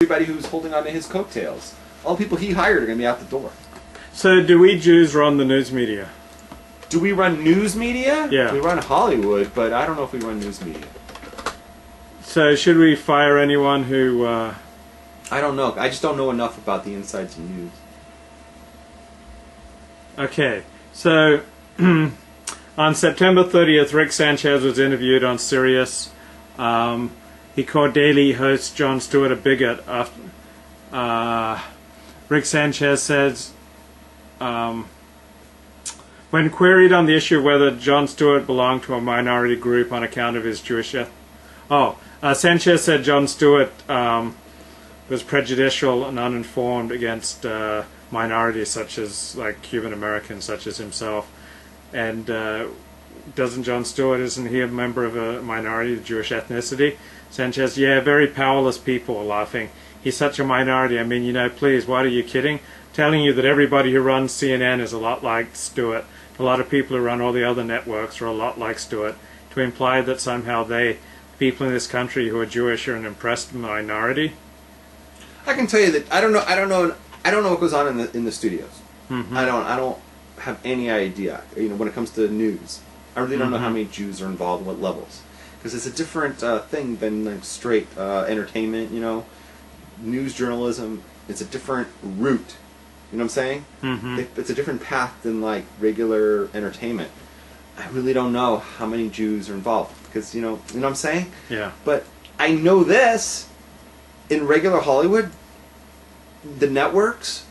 everybody who's holding on to his coattails. All the people he hired are going to be out the door. So do we Jews run the news media? Do we run news media? Yeah. We run Hollywood, but I don't know if we run news media. So should we fire anyone who... I don't know. I just don't know enough about the insides of news. Okay, so on September 30th, Rick Sanchez was interviewed on Sirius. He called Daily host Jon Stewart a bigot. Rick Sanchez says, when queried on the issue of whether Jon Stewart belonged to a minority group on account of his Jewish... Sanchez said Jon Stewart was prejudicial and uninformed against minorities such as like Cuban Americans such as himself. And doesn't Jon Stewart, isn't he a member of a minority of Jewish ethnicity? Sanchez, yeah, very powerless people, laughing. He's such a minority. I mean, please, what are you kidding? Telling you that everybody who runs CNN is a lot like Stewart. A lot of people who run all the other networks are a lot like Stewart. To imply that somehow people in this country who are Jewish are an oppressed minority. I can tell you that I don't know what goes on in the studios. Mm-hmm. I don't have any idea. When it comes to news, I really don't know how many Jews are involved, what levels, because it's a different thing than like straight entertainment. News journalism. It's a different route. You know what I'm saying? Mm-hmm. It's a different path than like regular entertainment. I really don't know how many Jews are involved because you know what I'm saying? Yeah. But I know this. In regular Hollywood, the networks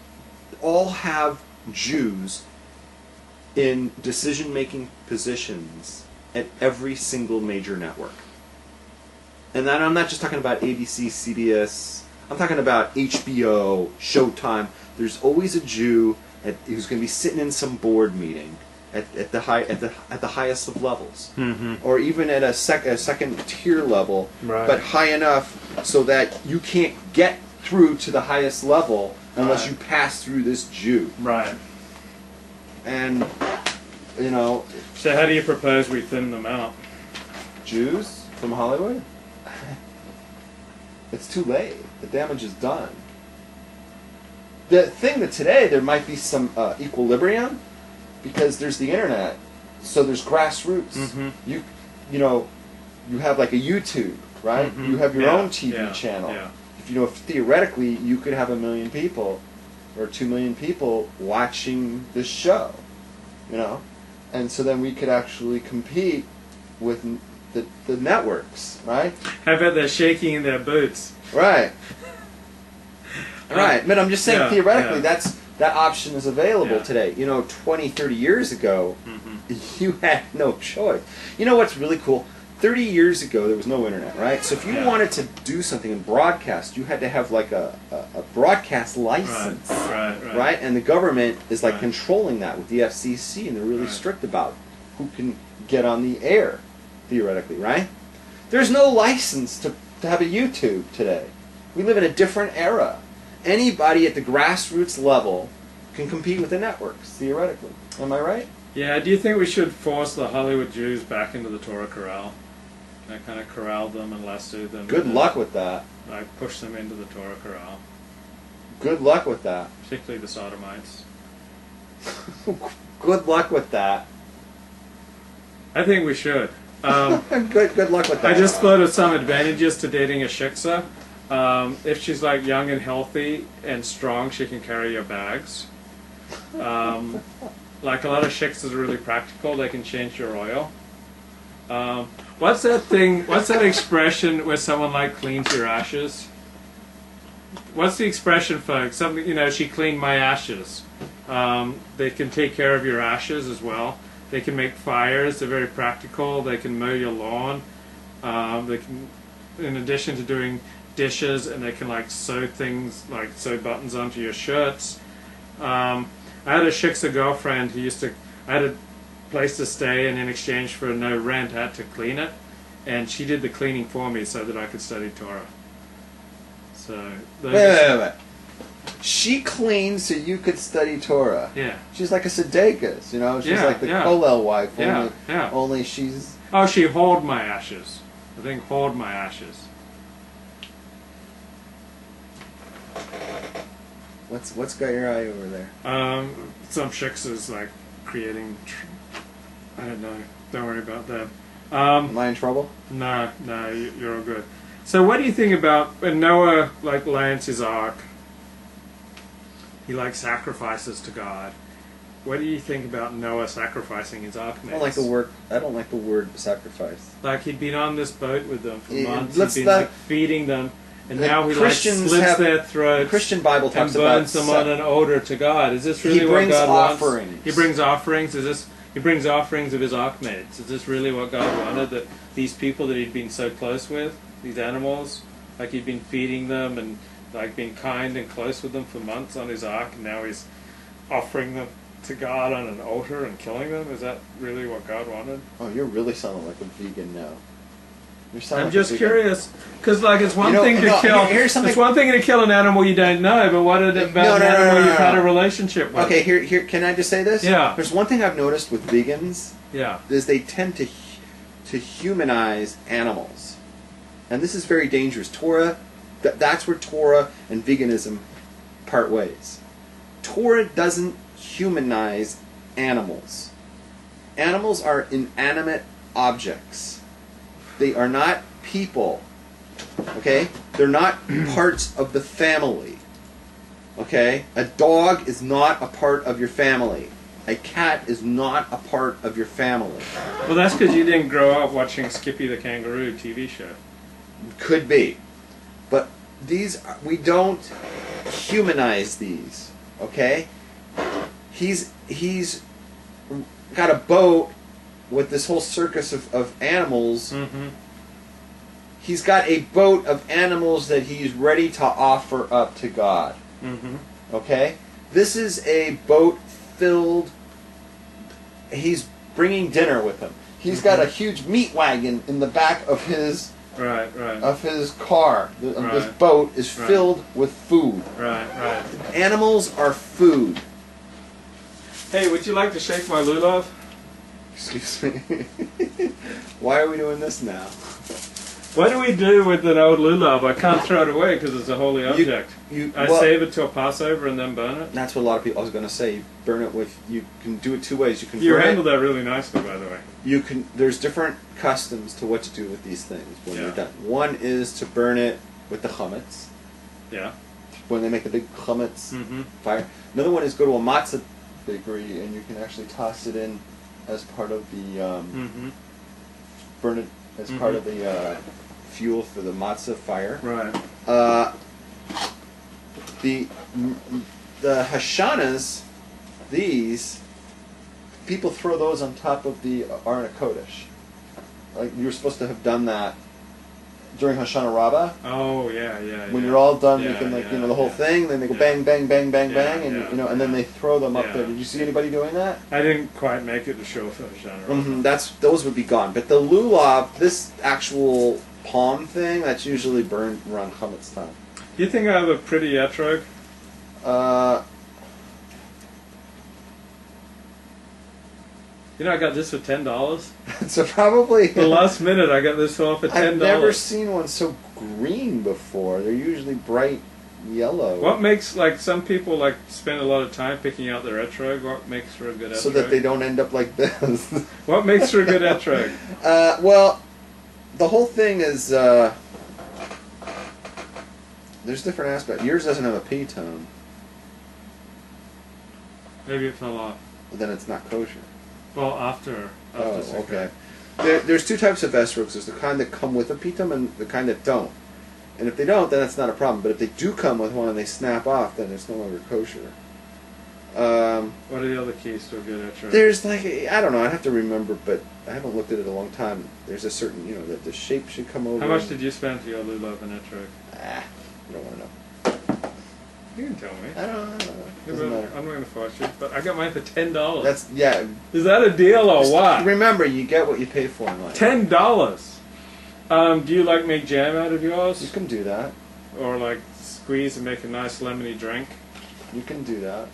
all have Jews in decision-making positions at every single major network. And I'm not just talking about ABC, CBS. I'm talking about HBO, Showtime. There's always a Jew who's going to be sitting in some board meeting at the highest of levels, or even at a second tier level, right. But high enough so that you can't get through to the highest level unless you pass through this Jew. Right. And So how do you propose we thin them out? Jews from Hollywood? It's too late. The damage is done. The thing that today there might be some equilibrium. Because there's the internet, so there's grassroots. Mm-hmm. You have like a YouTube, right? Mm-hmm. You have your own TV channel. Yeah. If theoretically you could have 1 million people or 2 million people watching this show, and so then we could actually compete with the networks, right? How about they're shaking in their boots? Right. Right. But I'm just saying theoretically that option is available today. 20, 30 years ago, you had no choice. You know what's really cool? 30 years ago, there was no internet, right? So if you wanted to do something in broadcast, you had to have like a broadcast license, right? And the government is like controlling that with the FCC, and they're really strict about who can get on the air, theoretically, right? There's no license to have a YouTube today. We live in a different era. Anybody at the grassroots level can compete with the networks, theoretically. Am I right? Yeah, do you think we should force the Hollywood Jews back into the Torah corral? Kind of corral them and lasso them. Good luck with that. Like push them into the Torah corral. Good luck with that. Particularly the Sodomites. Good luck with that. I think we should. Good luck with that. I just thought of some advantages to dating a shiksa. If she's like young and healthy and strong, she can carry your bags. Like a lot of shiksas are really practical. They can change your oil. What's that thing? What's that expression where someone like cleans your ashes? What's the expression, folks? Something she cleaned my ashes. They can take care of your ashes as well. They can make fires. They're very practical. They can mow your lawn. They can, in addition to doing dishes, and they can like sew things, like sew buttons onto your shirts. I had a shiksa girlfriend who I had a place to stay, and in exchange for no rent, I had to clean it, and she did the cleaning for me so that I could study Torah. So wait. She cleaned so you could study Torah. Yeah. She's like a Sudeikis, She's like the Kollel wife. Only she's... Oh, she hauled my ashes. I think hauled my ashes. What's got your eye over there? Some chicks is like creating. I don't know. Don't worry about that. Am I in trouble? No, you're all good. So, what do you think about when Noah like lands his ark? He like sacrifices to God. What do you think about Noah sacrificing his ark mates? I don't like the word sacrifice. Like he'd been on this boat with them for Yeah, months. let's He'd been not- like feeding them, and The now he like Christians slits have- their throats. The Christian Bible and talks about burns them on an altar to God. Is this really He what brings God offerings. wants? He brings offerings. He brings offerings of his ark mates. Is this really what God wanted? That these people that he'd been so close with, these animals, like he'd been feeding them and like been kind and close with them for months on his ark, and now he's offering them to God on an altar and killing them? Is that really what God wanted? Oh, you're really sounding like a vegan now. You're sounding I'm like just a vegan. curious, because like it's one thing to no, kill. here's something- It's one thing to kill an animal you don't know, but what about No, an no, animal no, no, you've no. had a relationship with? Okay, here. Can I just say this? Yeah. There's one thing I've noticed with vegans Yeah. is they tend to humanize animals, and this is very dangerous. That's where Torah and veganism part ways. Torah doesn't humanize animals. Animals are inanimate objects. They are not people. Okay? They're not parts of the family. Okay? A dog is not a part of your family. A cat is not a part of your family. Well, that's because you didn't grow up watching Skippy the Kangaroo TV show. Could be. But we don't humanize these. Okay? He's got a boat with this whole circus of animals. Mm-hmm. He's got a boat of animals that he's ready to offer up to God. Mm-hmm. Okay? This is a boat filled. He's bringing dinner with him. He's got a huge meat wagon in the back of his Right. car. This Right. boat is Right. filled with food. Right. Animals are food. Hey, would you like to shake my lulav? Excuse me. Why are we doing this now? What do we do with an old lulav? I can't throw it away because it's a holy object. I well, save it till Passover and then burn it. That's what a lot of people. I was going to say, you burn it with. You can do it two ways. You can You burn handled it. that really nicely, by the way. You can. There's different customs to what to do with these things when Yeah. you're done. One is to burn it with the chametz Yeah. when they make the big chametz Mm-hmm. fire. Another one is go to a matzah bakery and you can actually toss it in as part of the Mm-hmm. burn it as part of the fuel for the matzah fire. Right. The Hashanas, these people throw those on top of the Aron Kodesh. Like you're supposed to have done that during Hoshana Rabbah. Oh yeah. When you're all done Yeah, making yeah, the whole yeah. thing, then they go Yeah. bang, bang, bang, bang, Yeah, bang, and yeah, and then they throw them up Yeah. there. Did you see anybody doing that? I didn't quite make it to show for genre. Those would be gone. But the lulav, this actual palm thing, that's usually burned around chametz time. Do you think I have a pretty etrog? You know, I got this for $10. So probably The last minute, I got this one for $10. I've never seen one so green before. They're usually bright yellow. What makes, like, some people, like, spend a lot of time picking out their etrog? What makes for a good etrog? So that they don't end up like this. What makes for a good etrog? Well, the whole thing is there's different aspects. Yours doesn't have a P tone, Maybe it fell off. but then it's not kosher. Well, after Oh, Sukkot. okay. There's two types of esrogs. There's the kind that come with a pitum and the kind that don't. And if they don't, then that's not a problem. But if they do come with one and they snap off, then it's no longer kosher. What are the other keys to a good etrog? There's like, I don't know, I'd have to remember, but I haven't looked at it in a long time. There's a certain, that the shape should come over. How much did you spend for your lulav and etrog? I don't want to know. You can tell me. I don't know. Doesn't matter. I'm not going to force you, but I got mine for $10. That's, yeah. Is that a deal or what? Remember, you get what you pay for in life. $10. Do you like make jam out of yours, You can do that. or like squeeze and make a nice lemony drink? You can do that.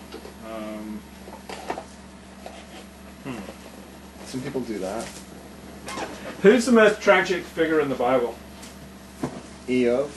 Some people do that. Who's the most tragic figure in the Bible? Eov.